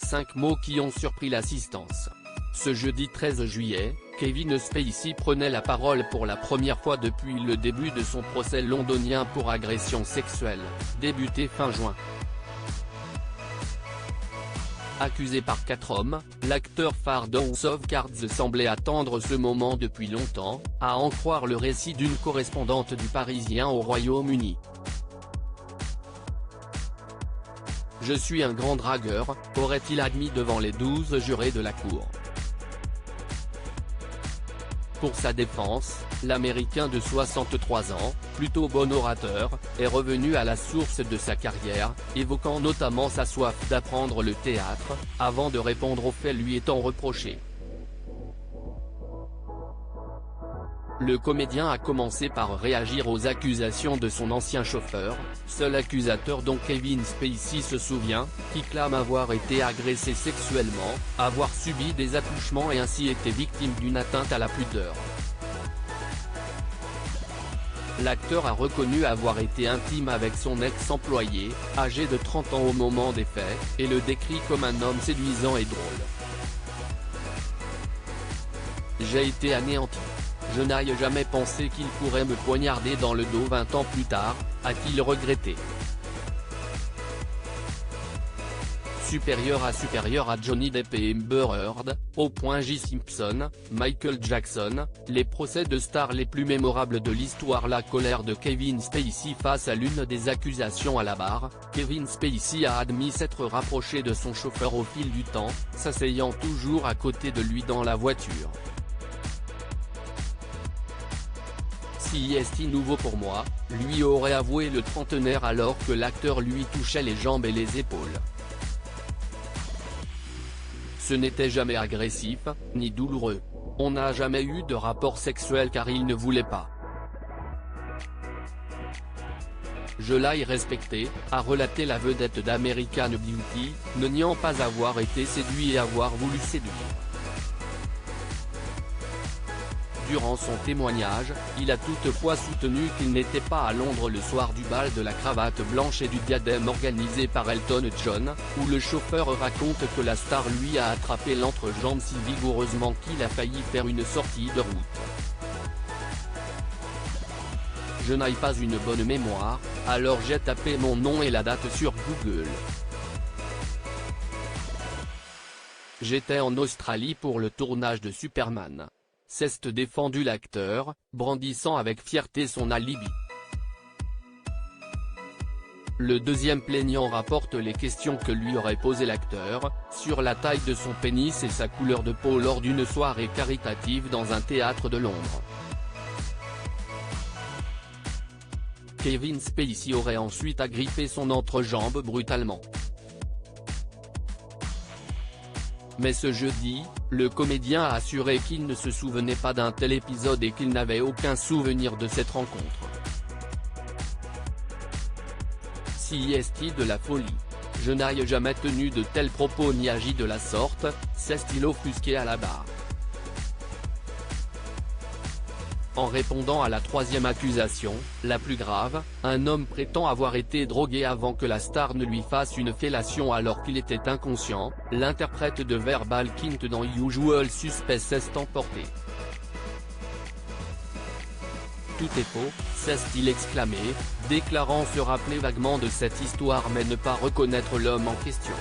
5 mots qui ont surpris l'assistance. Ce jeudi 13 juillet, Kevin Spacey prenait la parole pour la première fois depuis le début de son procès londonien pour agression sexuelle, débuté fin juin. Accusé par 4 hommes, l'acteur phare d'House of Cards semblait attendre ce moment depuis longtemps, à en croire le récit d'une correspondante du Parisien au Royaume-Uni. Je suis un grand dragueur, aurait-il admis devant les 12 jurés de la cour. Pour sa défense, l'Américain de 63 ans, plutôt bon orateur, est revenu à la source de sa carrière, évoquant notamment sa soif d'apprendre le théâtre, avant de répondre aux faits lui étant reprochés. Le comédien a commencé par réagir aux accusations de son ancien chauffeur, seul accusateur dont Kevin Spacey se souvient, qui clame avoir été agressé sexuellement, avoir subi des attouchements et ainsi été victime d'une atteinte à la pudeur. L'acteur a reconnu avoir été intime avec son ex-employé, âgé de 30 ans au moment des faits, et le décrit comme un homme séduisant et drôle. J'ai été anéanti. Je n'ai jamais pensé qu'il pourrait me poignarder dans le dos 20 ans plus tard, a-t-il regretté. Supérieur à Johnny Depp et Amber Heard, au point J. Simpson, Michael Jackson, les procès de stars les plus mémorables de l'histoire. La colère de Kevin Spacey face à l'une des accusations à la barre. Kevin Spacey a admis s'être rapproché de son chauffeur au fil du temps, s'asseyant toujours à côté de lui dans la voiture. C'est nouveau pour moi, lui aurait avoué le trentenaire alors que l'acteur lui touchait les jambes et les épaules. Ce n'était jamais agressif, ni douloureux. On n'a jamais eu de rapport sexuel car il ne voulait pas. Je l'ai respecté, a relaté la vedette d'American Beauty, ne niant pas avoir été séduit et avoir voulu séduire. Durant son témoignage, il a toutefois soutenu qu'il n'était pas à Londres le soir du bal de la cravate blanche et du diadème organisé par Elton John, où le chauffeur raconte que la star lui a attrapé l'entrejambe si vigoureusement qu'il a failli faire une sortie de route. Je n'ai pas une bonne mémoire, alors j'ai tapé mon nom et la date sur Google. J'étais en Australie pour le tournage de Superman. S'est défendu l'acteur, brandissant avec fierté son alibi. Le deuxième plaignant rapporte les questions que lui aurait posées l'acteur, sur la taille de son pénis et sa couleur de peau lors d'une soirée caritative dans un théâtre de Londres. Kevin Spacey aurait ensuite agrippé son entrejambe brutalement. Mais ce jeudi, le comédien a assuré qu'il ne se souvenait pas d'un tel épisode et qu'il n'avait aucun souvenir de cette rencontre. C'est de la folie. Je n'ai jamais tenu de tels propos ni agi de la sorte, s'est-il offusqué à la barre. En répondant à la troisième accusation, la plus grave, un homme prétend avoir été drogué avant que la star ne lui fasse une fellation alors qu'il était inconscient, l'interprète de Verbal Kint dans Usual Suspect s'est emporté. Tout est faux, s'est-il exclamé, déclarant se rappeler vaguement de cette histoire mais ne pas reconnaître l'homme en question.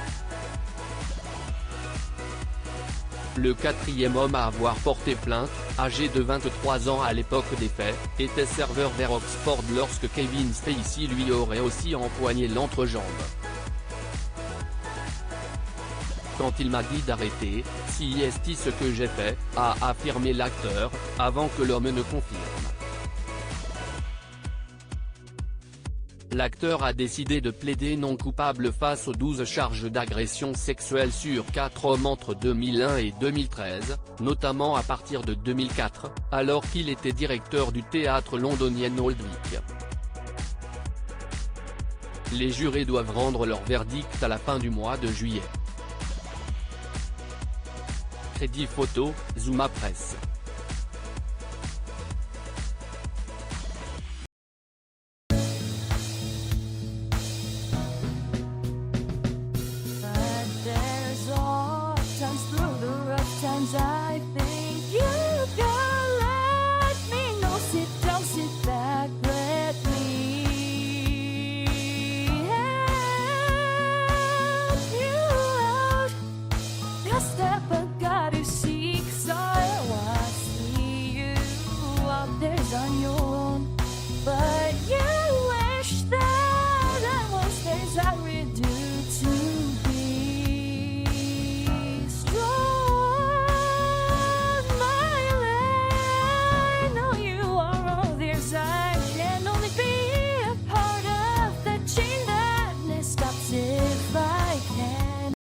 Le quatrième homme à avoir porté plainte, âgé de 23 ans à l'époque des faits, était serveur vers Oxford lorsque Kevin Spacey lui aurait aussi empoigné l'entrejambe. Quand il m'a dit d'arrêter, c'est ce que j'ai fait, a affirmé l'acteur, avant que l'homme ne confirme. L'acteur a décidé de plaider non coupable face aux 12 charges d'agression sexuelle sur 4 hommes entre 2001 et 2013, notamment à partir de 2004, alors qu'il était directeur du théâtre londonien Old Vic. Les jurés doivent rendre leur verdict à la fin du mois de juillet. Crédit photo, Zuma Presse.